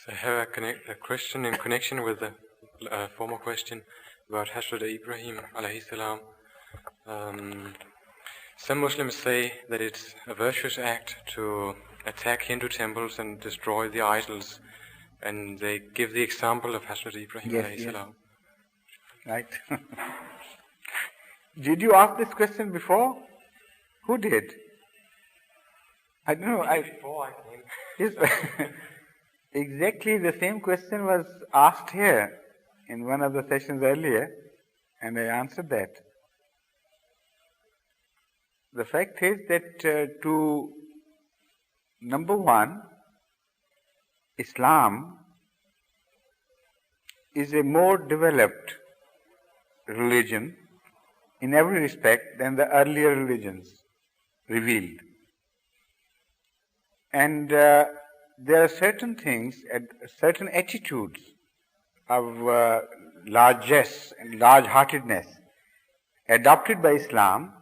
So I have a question in connection with the former question about Hazrat Ibrahim alayhi salam. Some Muslims say that it's a virtuous act to attack Hindu temples and destroy the idols, and they give the example of Hazrat Ibrahim alayhi salam. Right. Did you ask this question before? Who did? I don't know. Before I came. Yes. Exactly the same question was asked here in one of the sessions earlier, and I answered that. The fact is that to number one, Islam is a more developed religion in every respect than the earlier religions revealed. And there are certain things, certain attitudes of largesse and large-heartedness adopted by Islam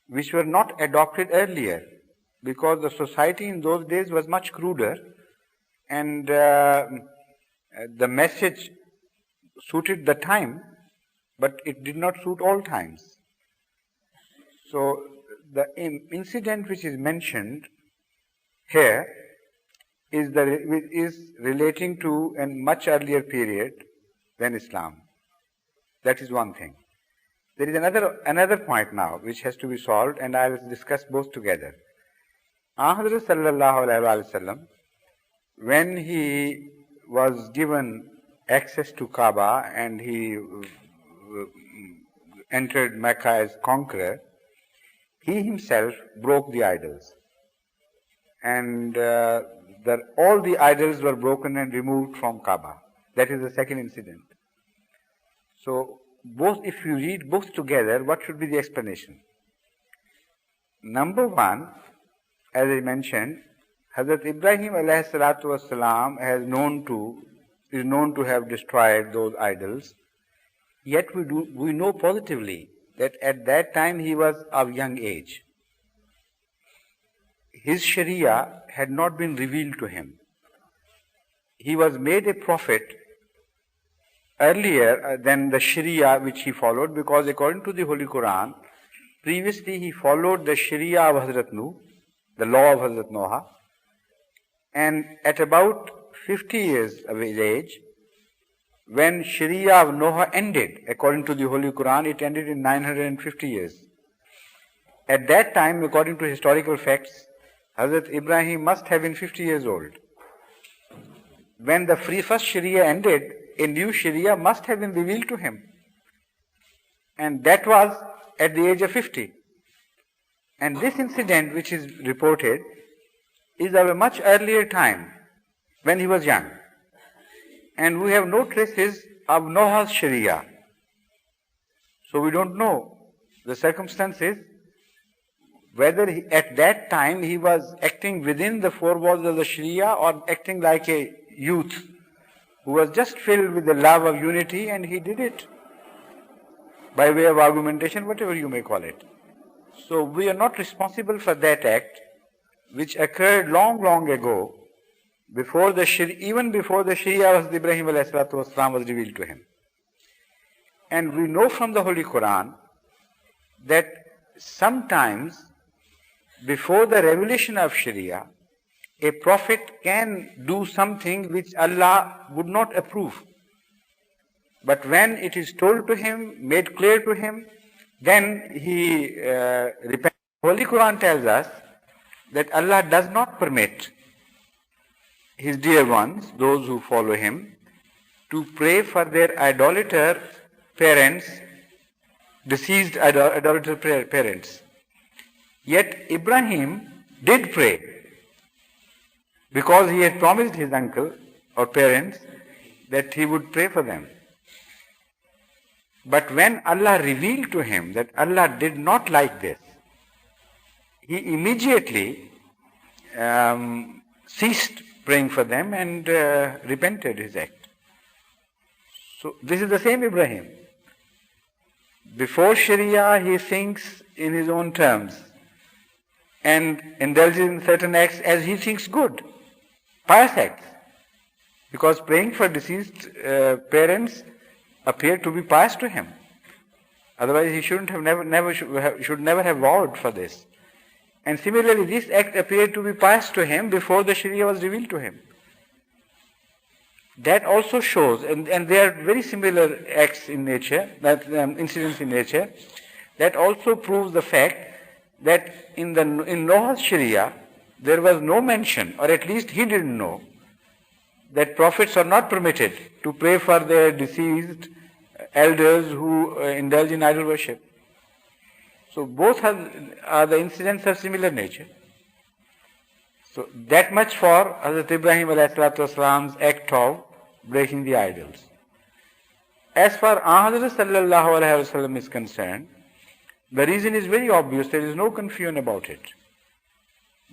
which were not adopted earlier, because the society in those days was much cruder, and the message suited the time, but it did not suit all times. So the incident which is mentioned here is relating to a much earlier period than Islam. That is one thing. There is another point now which has to be solved, and I will discuss both together. Hazrat sallallahu alaihi wasallam, when he was given access to Kaaba and he entered Mecca as conqueror, he himself broke the idols, and all the idols were broken and removed from Kaaba. That is the second incident. So if you read both together, what should be the explanation? Number one, as I mentioned, Hazrat Ibrahim alayhi salatu wasalam is known to have destroyed those idols. Yet we know positively that at that time he was of young age. His Sharia had not been revealed to him. He was made a prophet earlier than the Sharia which he followed, because according to the Holy Qur'an, previously he followed the Sharia of Hazrat Nuh, the law of Hazrat Noah, and at about 50 years of his age, when Sharia of Noah ended, according to the Holy Qur'an, it ended in 950 years. At that time, according to historical facts, Hazrat Ibrahim must have been 50 years old. When the first Sharia ended, a new Sharia must have been revealed to him. And that was at the age of 50. And this incident which is reported is of a much earlier time, when he was young. And we have no traces of Noah's Sharia. So we don't know the circumstances, whether at that time he was acting within the four walls of the Sharia or acting like a youth who was just filled with the love of unity, and he did it by way of argumentation, whatever you may call it. So we are not responsible for that act which occurred long, long ago, even before the Sharia of Ibrahim alayhi salatu wasalam was revealed to him. And we know from the Holy Quran that sometimes before the revelation of Sharia, a prophet can do something which Allah would not approve. But when it is told to him, made clear to him, then he repents. Holy Quran tells us that Allah does not permit His dear ones, those who follow Him, to pray for their idolater parents, deceased idolater parents. Yet Ibrahim did pray, because he had promised his uncle or parents that he would pray for them. But when Allah revealed to him that Allah did not like this, he immediately ceased praying for them and repented his act. So this is the same Ibrahim. Before Sharia, he thinks in his own terms and indulges in certain acts as he thinks good, pious acts. because praying for deceased parents appeared to be pious to him. Otherwise, he should never have vowed for this. And similarly, this act appeared to be pious to him before the Sharia was revealed to him. That also shows, and they are very similar acts in nature, that incidents in nature. That also proves the fact that in Noah's Sharia, there was no mention, or at least he didn't know, that prophets are not permitted to pray for their deceased elders who indulge in idol worship. So both are the incidents of similar nature. So that much for Hazrat Ibrahim ﷺ's act of breaking the idols. As far as Hazrat sallallahu alaihi wasallam is concerned, the reason is very obvious. There is no confusion about it.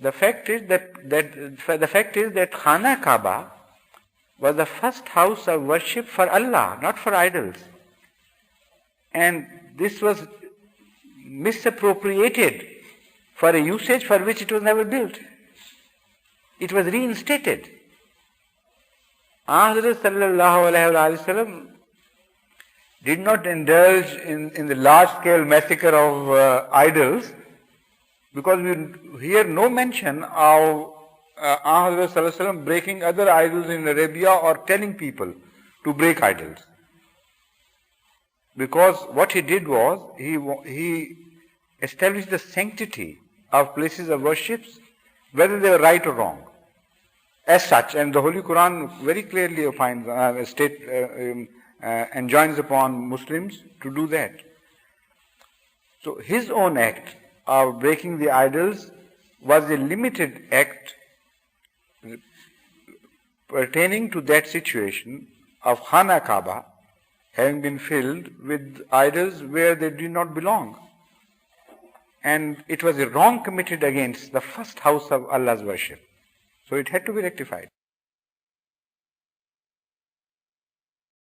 The fact is that Khana Kaaba was the first house of worship for Allah, not for idols. And this was misappropriated for a usage for which it was never built. It was reinstated. Hazrat sallallahu alaihi wasallam did not indulge in the large-scale massacre of idols, because we hear no mention of Hazrat sallallahu alaihi wasallam breaking other idols in Arabia or telling people to break idols. Because what he did was, he established the sanctity of places of worship, whether they were right or wrong, as such. And the Holy Qur'an very clearly enjoins upon Muslims to do that. So his own act of breaking the idols was a limited act pertaining to that situation of Khana Kaaba having been filled with idols where they did not belong. And it was a wrong committed against the first house of Allah's worship. So it had to be rectified.